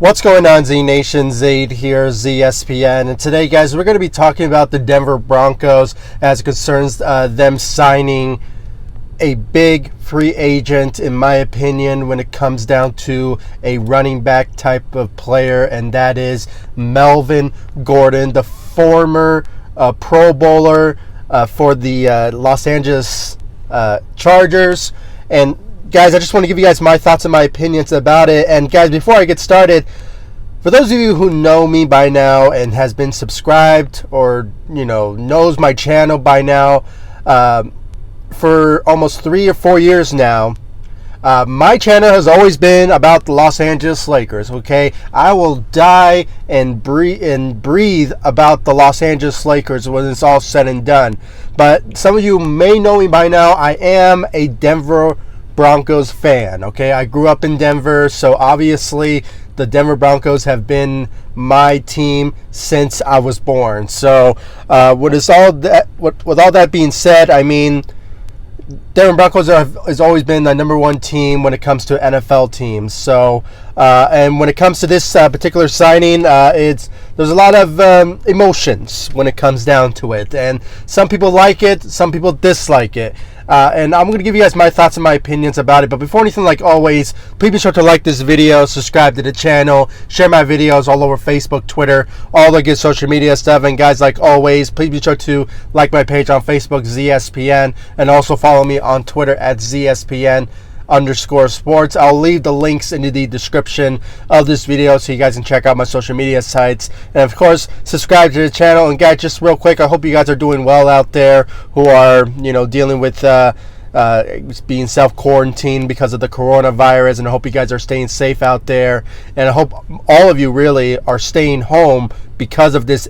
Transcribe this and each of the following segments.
What's going on, Z Nation? Zaid here, ZSPN, and today, guys, we're going to be talking about the Denver Broncos as it concerns them signing a big free agent, in my opinion, when it comes down to a running back type of player, and that is Melvin Gordon, the former Pro Bowler for the Los Angeles Chargers. And guys, I just want to give you guys my thoughts and my opinions about it. And guys, before I get started, for those of you who know me by now and has been subscribed or, knows my channel by now, for almost 3 or 4 years now, my channel has always been about the Los Angeles Lakers, okay? I will die and breathe about the Los Angeles Lakers when it's all said and done. But some of you may know me by now. I am a Denver Broncos fan, okay? I grew up in Denver, so obviously the Denver Broncos have been my team since I was born. So with all that being said, I mean, Denver Broncos has always been the number one team when it comes to NFL teams. So, and when it comes to this particular signing, there's a lot of emotions when it comes down to it. And some people like it, some people dislike it. And I'm going to give you guys my thoughts and my opinions about it. But before anything, like always, please be sure to like this video, subscribe to the channel, share my videos all over Facebook, Twitter, all the good social media stuff. And guys, like always, please be sure to like my page on Facebook, ZSPN, and also follow me on Twitter at ZSPN_sports. I'll leave the links into the description of this video so you guys can check out my social media sites. And of course, subscribe to the channel. And guys, just real quick, I hope you guys are doing well out there who are, dealing with being self-quarantined because of the coronavirus. And I hope you guys are staying safe out there. And I hope all of you really are staying home because of this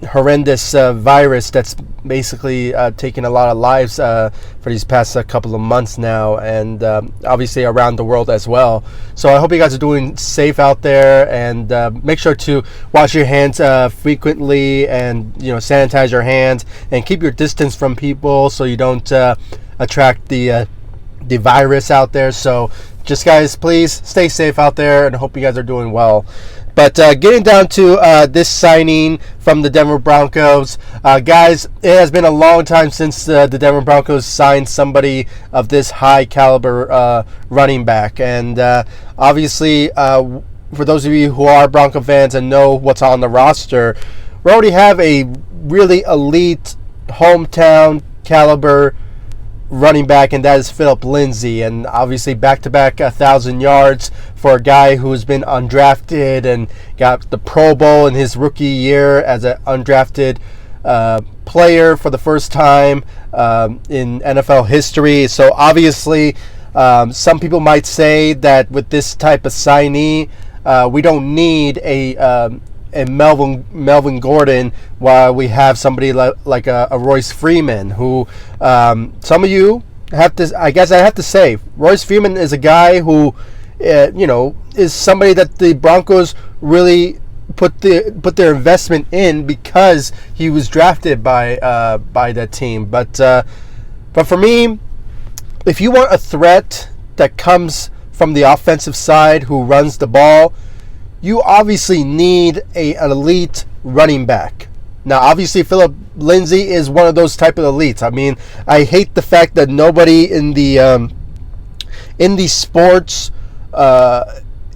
horrendous virus that's basically taking a lot of lives for these past couple of months now, and obviously around the world as well. So I hope you guys are doing safe out there, and make sure to wash your hands frequently, and sanitize your hands, and keep your distance from people so you don't attract the virus out there. So just guys, please stay safe out there, and I hope you guys are doing well. But getting down to this signing from the Denver Broncos, guys, it has been a long time since the Denver Broncos signed somebody of this high caliber running back. And obviously, for those of you who are Bronco fans and know what's on the roster, we already have a really elite hometown caliber running back, and that is Phillip Lindsay. And obviously back-to-back 1,000 yards for a guy who's been undrafted and got the Pro Bowl in his rookie year as an undrafted player for the first time in NFL history. So obviously some people might say that with this type of signee, we don't need a Melvin Gordon, while we have somebody like a Royce Freeman, who some of you have to, I guess I have to say, Royce Freeman is a guy who, is somebody that the Broncos really put their investment in because he was drafted by that team. But for me, if you want a threat that comes from the offensive side who runs the ball, you obviously need an elite running back. Now, obviously, Phillip Lindsay is one of those type of elites. I mean, I hate the fact that nobody in the sports,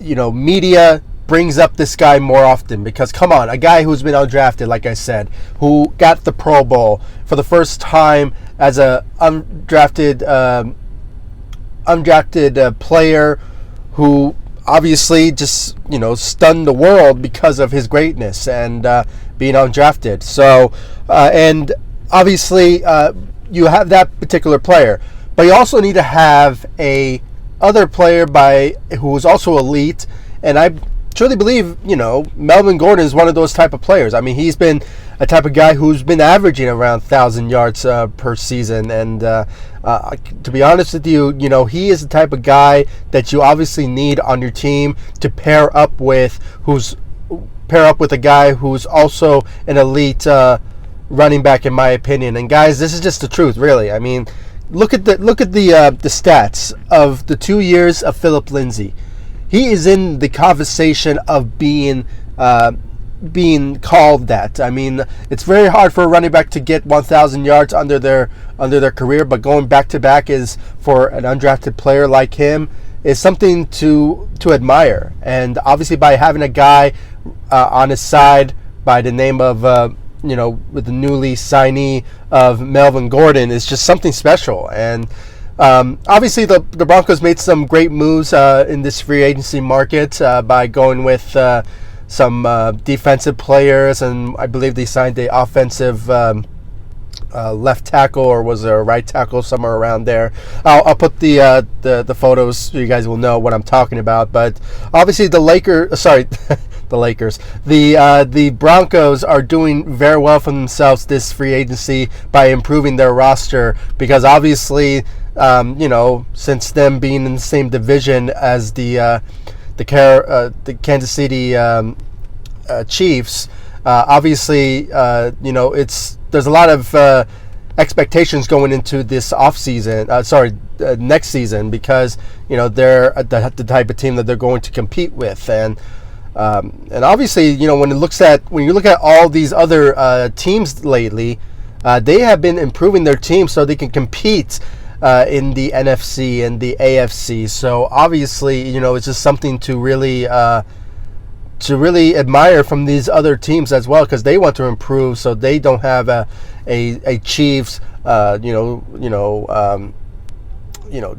media brings up this guy more often. Because, come on, a guy who's been undrafted, like I said, who got the Pro Bowl for the first time as a undrafted player, who obviously just stunned the world because of his greatness and being undrafted. So and obviously you have that particular player, but you also need to have a other player who is also elite. And I truly believe Melvin Gordon is one of those type of players. I mean, he's been a type of guy who's been averaging around 1,000 yards per season. And to be honest with you, he is the type of guy that you obviously need on your team to pair up with a guy who's also an elite running back, in my opinion. And guys, this is just the truth, really. I mean, look at the stats of the 2 years of Phillip Lindsay. he is in the conversation of being called that. I mean, it's very hard for a running back to get 1,000 yards under their career, but going back to back is, for an undrafted player like him, is something to admire. And obviously, by having a guy on his side by the name of with the newly signee of Melvin Gordon, is just something special. And obviously, the Broncos made some great moves in this free agency market by going with some defensive players, and I believe they signed the offensive left tackle, or was there a right tackle, somewhere around there. I'll put the photos so you guys will know what I'm talking about. But obviously the Broncos are doing very well for themselves this free agency by improving their roster, because obviously since them being in the same division as the Kansas City Chiefs, obviously there's a lot of expectations going into this next season, because they're the type of team that they're going to compete with. And obviously, when you look at all these other teams lately, they have been improving their team so they can compete in the NFC and the AFC. So obviously, it's just something to really admire from these other teams as well, because they want to improve, so they don't have a Chiefs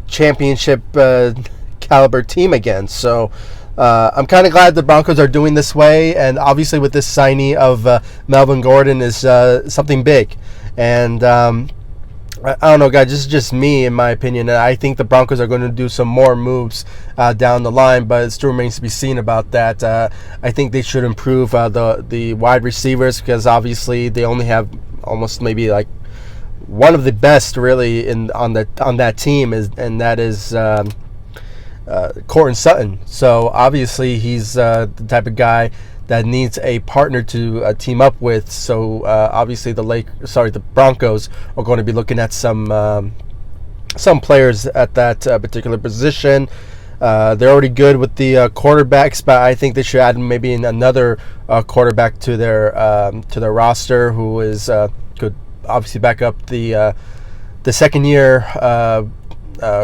championship caliber team again. So I'm kind of glad the Broncos are doing this way, and obviously with this signee of Melvin Gordon is something big. And I don't know, guys, this is just me, in my opinion. I think the Broncos are going to do some more moves down the line, but it still remains to be seen about that. I think they should improve the wide receivers, because obviously they only have almost maybe like one of the best really on that team, and that is Courtland Sutton. So obviously he's the type of guy that needs a partner to team up with. So obviously the Broncos are going to be looking at some players at that particular position. They're already good with the quarterbacks, but I think they should add maybe another quarterback to their roster, who is could obviously back up the second year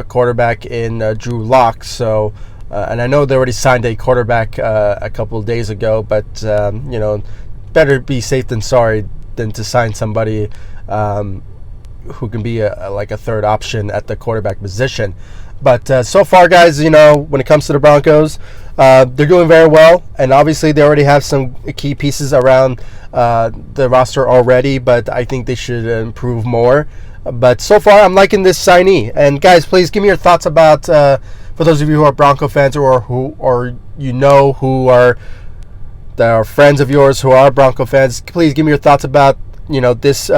quarterback in Drew Lock. So. And I know they already signed a quarterback a couple of days ago, but better be safe than sorry than to sign somebody who can be like a third option at the quarterback position. But so far, guys, when it comes to the Broncos, they're doing very well, and obviously they already have some key pieces around the roster already, but I think they should improve more. But so far, I'm liking this signee. And guys, please give me your thoughts about. For those of you who are Bronco fans, or who are that are friends of yours who are Bronco fans, please give me your thoughts about this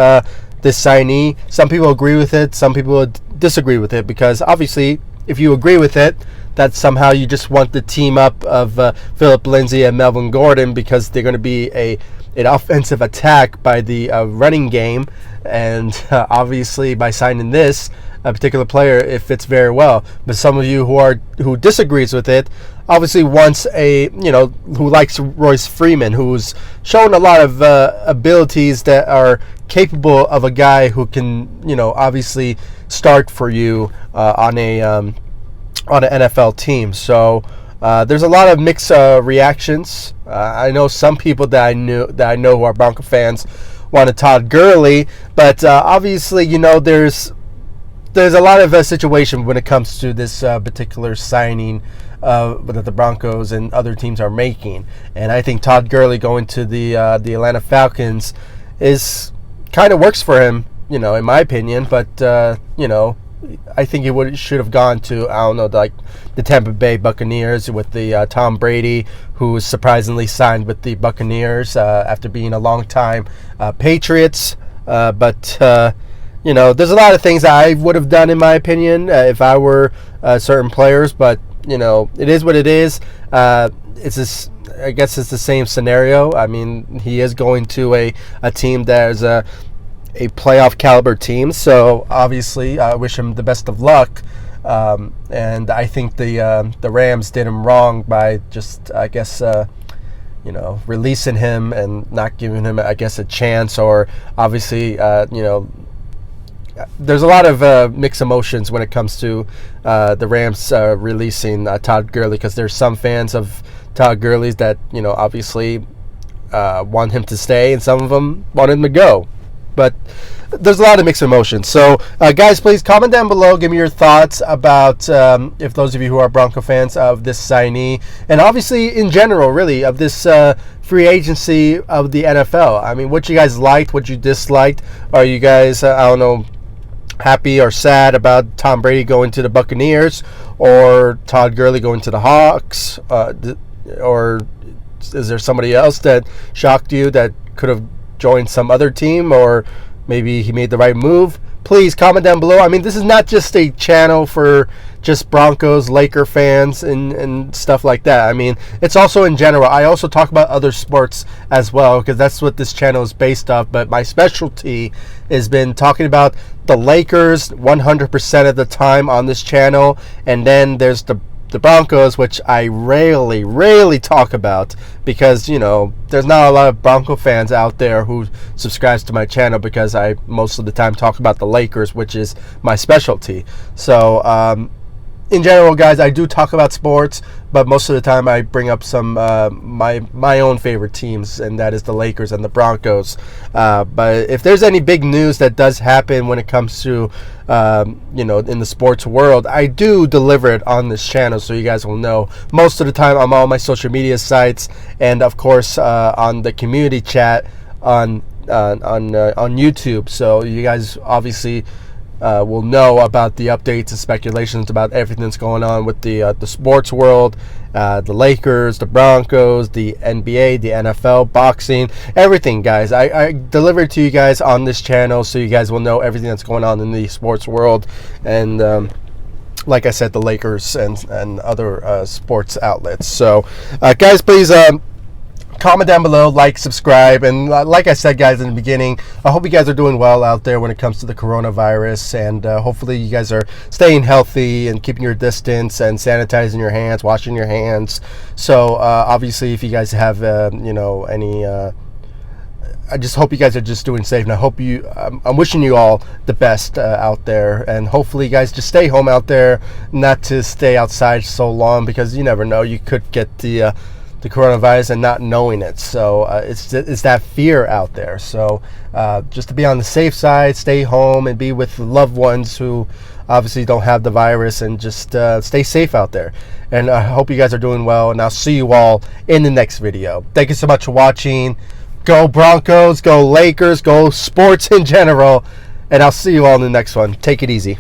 signee. Some people agree with it, some people disagree with it, because obviously if you agree with it, that somehow you just want the team up of Phillip Lindsay and Melvin Gordon, because they're going to be an offensive attack by the running game, and obviously by signing this a particular player, it fits very well. But some of you who disagrees with it, obviously wants who likes Royce Freeman, who's shown a lot of abilities that are capable of a guy who can obviously start for you on an NFL team. So there's a lot of mixed reactions. I know some people that I know who are Bronco fans wanted Todd Gurley, but obviously there's a lot of situation when it comes to this particular signing that the Broncos and other teams are making. And I think Todd Gurley going to the Atlanta Falcons is kind of works for him, in my opinion. But I think he should have gone to, I don't know, like the Tampa Bay Buccaneers with the Tom Brady, who was surprisingly signed with the Buccaneers after being a long time Patriots. But there's a lot of things I would have done, in my opinion, if I were certain players. But it is what it is. I guess it's the same scenario. I mean, he is going to a team that is a playoff caliber team, so obviously I wish him the best of luck. And I think the Rams did him wrong by just, I guess, releasing him and not giving him, I guess, a chance. Or obviously, there's a lot of mixed emotions when it comes to the Rams releasing Todd Gurley, because there's some fans of Todd Gurley's that obviously want him to stay, and some of them want him to go. But there's a lot of mixed emotions. So, guys, please comment down below. Give me your thoughts about, if those of you who are Bronco fans, of this signee, and obviously in general, really, of this free agency of the NFL. I mean, what you guys liked, what you disliked. Are you guys, I don't know, happy or sad about Tom Brady going to the Buccaneers, or Todd Gurley going to the Hawks? Or is there somebody else that shocked you that could have joined some other team, or maybe he made the right move? Please comment down below. I mean, this is not just a channel for just Broncos, Laker fans, and stuff like that. I mean, it's also in general. I also talk about other sports as well, because that's what this channel is based off. But my specialty has been talking about the Lakers 100% of the time on this channel, and then there's the Broncos, which I rarely talk about, because there's not a lot of Bronco fans out there who subscribes to my channel, because I most of the time talk about the Lakers, which is my specialty. So in general, guys, I do talk about sports, but most of the time I bring up some my own favorite teams, and that is the Lakers and the Broncos. But if there's any big news that does happen when it comes to in the sports world, I do deliver it on this channel, so you guys will know. Most of the time I'm on my social media sites, and of course on the community chat on YouTube. So you guys obviously will know about the updates and speculations about everything that's going on with the sports world, the Lakers, the Broncos, the NBA, the NFL, boxing, everything, guys. I deliver it to you guys on this channel, so you guys will know everything that's going on in the sports world, and like I said, the Lakers and other sports outlets. So guys, please comment down below, like, subscribe, and like I said, guys, in the beginning, I hope you guys are doing well out there when it comes to the coronavirus, and hopefully you guys are staying healthy and keeping your distance and sanitizing your hands, washing your hands. So obviously, if you guys have any I just hope you guys are just doing safe, and I hope I'm wishing you all the best out there, and hopefully you guys just stay home out there, not to stay outside so long, because you never know, you could get the coronavirus and not knowing it. So it's that fear out there. So just to be on the safe side, stay home and be with loved ones who obviously don't have the virus, and just stay safe out there. And I hope you guys are doing well, and I'll see you all in the next video. Thank you so much for watching. Go Broncos, go Lakers, go sports in general, and I'll see you all in the next one. Take it easy.